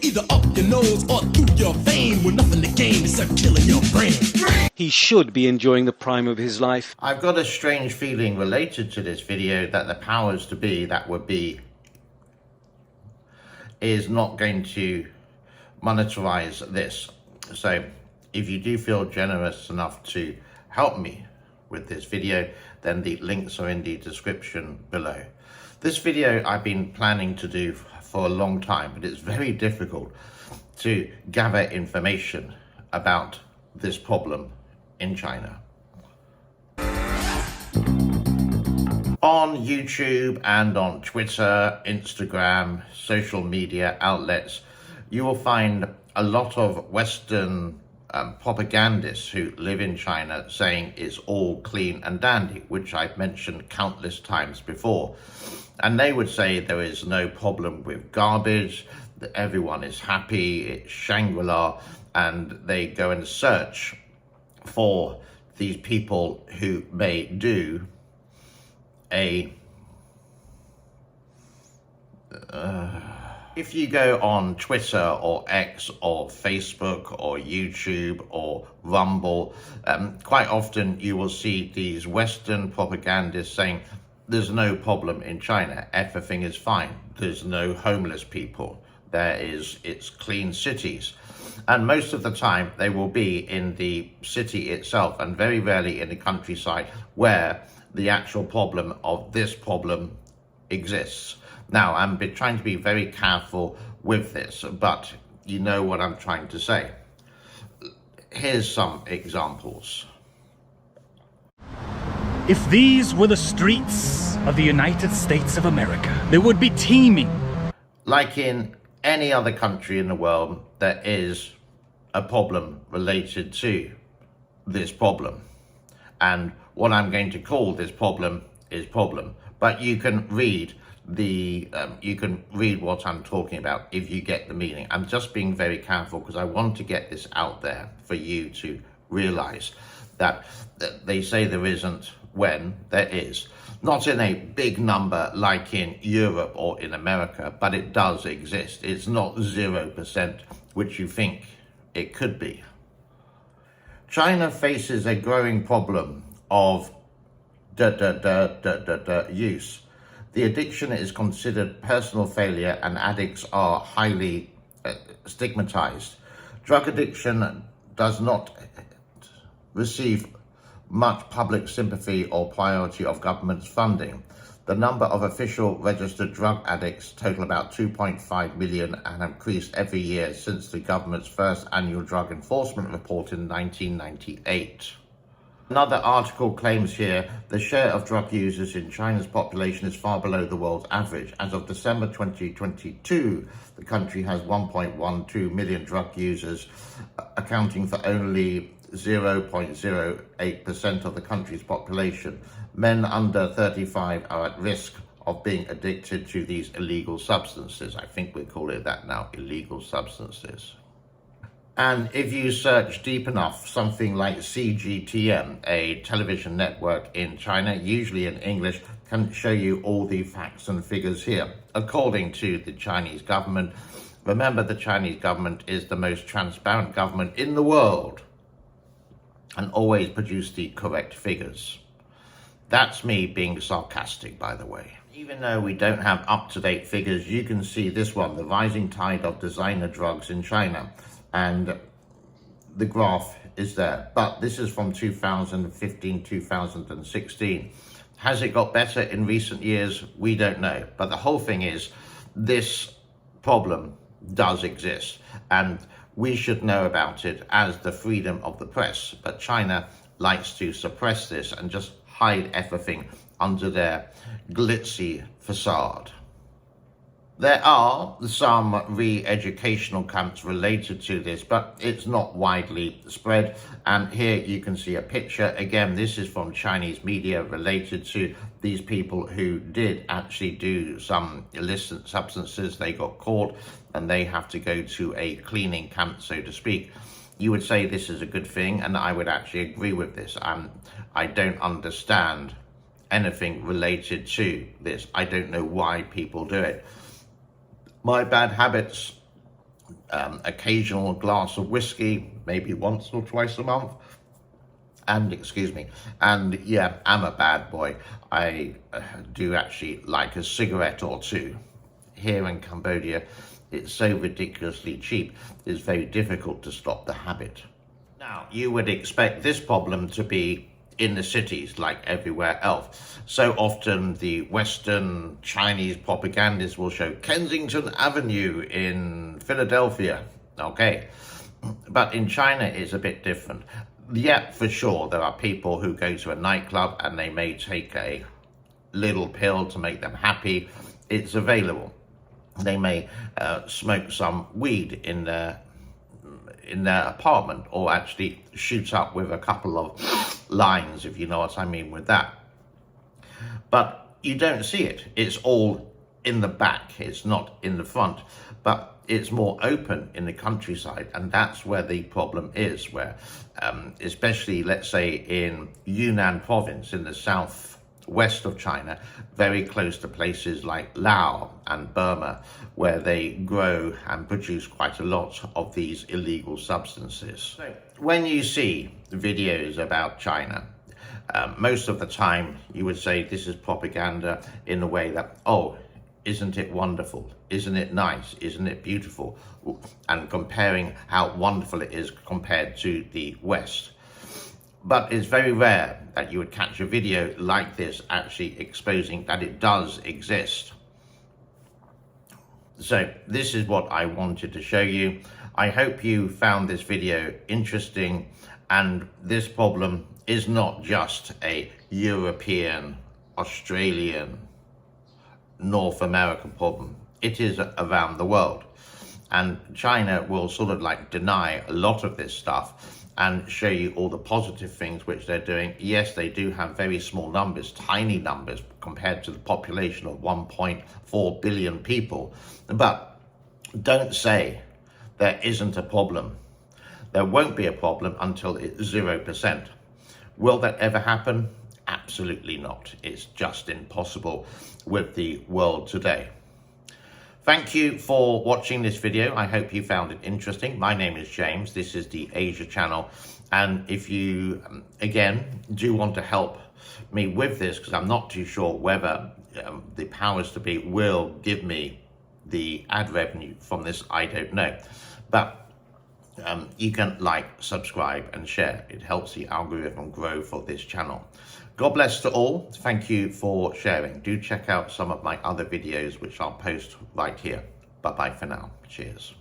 either up your nose or through your vein, with nothing to gain except killing your brain. He should be enjoying the prime of his life. I've got a strange feeling related to this video that the powers to be, that would be, is not going to monetize this. So if you do feel generous enough to help me with this video, then the links are in the description below. This video I've been planning to do for a long time, but it's very difficult to gather information about this problem in China. On YouTube and on Twitter, Instagram, social media outlets, you will find a lot of Western propagandists who live in China saying it's all clean and dandy, which I've mentioned countless times before. And they would say there is no problem with garbage, that everyone is happy, it's Shangri-La, and they go and search for these people who may do if you go on Twitter or X or Facebook or YouTube or Rumble, quite often you will see these Western propagandists saying there's no problem in China, everything is fine, there's no homeless people, it's clean cities. And most of the time they will be in the city itself and very rarely in the countryside where the actual problem of this problem exists. Now, I'm trying to be very careful with this, but you know what I'm trying to say. Here's some examples. If these were the streets of the United States of America, they would be teeming. Like in any other country in the world, there is a problem related to this problem. And what I'm going to call this problem is problem. But you can read what I'm talking about if you get the meaning. I'm just being very careful because I want to get this out there for you to realize that they say there isn't when there is. Not in a big number like in Europe or in America, but it does exist. It's not 0%, which you think it could be. China faces a growing problem of use. The addiction is considered personal failure and addicts are highly stigmatized. Drug addiction does not receive much public sympathy or priority of government's funding. The number of official registered drug addicts total about 2.5 million and have increased every year since the government's first annual drug enforcement report in 1998. Another article claims here the share of drug users in China's population is far below the world's average. As of December 2022, the country has 1.12 million drug users, accounting for only 0.08% of the country's population. Men under 35 are at risk of being addicted to these illegal substances. I think we call it that now, illegal substances. And if you search deep enough, something like CGTN, a television network in China, usually in English, can show you all the facts and figures here. According to the Chinese government, remember the Chinese government is the most transparent government in the world and always produce the correct figures. That's me being sarcastic, by the way. Even though we don't have up-to-date figures, you can see this one, the rising tide of designer drugs in China. And the graph is there. But this is from 2015, 2016. Has it got better in recent years? We don't know. But the whole thing is, this problem does exist. And we should know about it as the freedom of the press. But China likes to suppress this and just hide everything under their glitzy facade. There are some re-educational camps related to this, but it's not widely spread. And here you can see a picture. Again, this is from Chinese media related to these people who did actually do some illicit substances. They got caught and they have to go to a cleaning camp, so to speak. You would say this is a good thing, and I would actually agree with this. I don't understand anything related to this. I don't know why people do it. My bad habits occasional glass of whiskey, maybe once or twice a month. And excuse me, and yeah, I'm a bad boy. I do actually like a cigarette or two. Here in Cambodia, it's so ridiculously cheap, it's very difficult to stop the habit. Now, you would expect this problem to be in the cities like everywhere else. So often the Western Chinese propagandists will show Kensington Avenue in Philadelphia. Okay, but in China it's a bit different. Yeah, for sure, there are people who go to a nightclub and they may take a little pill to make them happy. It's available. They may smoke some weed in their apartment, or actually shoot up with a couple of lines, if you know what I mean with that. But you don't see it. It's all in the back. It's not in the front. But it's more open in the countryside, and that's where the problem is, where especially, let's say, in Yunnan province in the southwest of China, very close to places like Laos and Burma, where they grow and produce quite a lot of these illegal substances. So when you see videos about China, most of the time you would say this is propaganda in a way that, oh, isn't it wonderful? Isn't it nice? Isn't it beautiful? And comparing how wonderful it is compared to the West. But it's very rare that you would catch a video like this actually exposing that it does exist. So this is what I wanted to show you. I hope you found this video interesting, and this problem is not just a European, Australian, North American problem. It is around the world, and China will sort of like deny a lot of this stuff and show you all the positive things which they're doing. Yes, they do have very small numbers, tiny numbers compared to the population of 1.4 billion people, but don't say there isn't a problem. There won't be a problem until it's 0%. Will that ever happen? Absolutely not. It's just impossible with the world today. Thank you for watching this video. I hope you found it interesting. My name is James. This is the Asia channel. And if you, again, do want to help me with this, because I'm not too sure whether the powers to be will give me the ad revenue from this, I don't know. But you can like, subscribe and share. It helps the algorithm grow for this channel. God bless to all. Thank you for sharing. Do check out some of my other videos which I'll post right here. Bye bye for now. Cheers.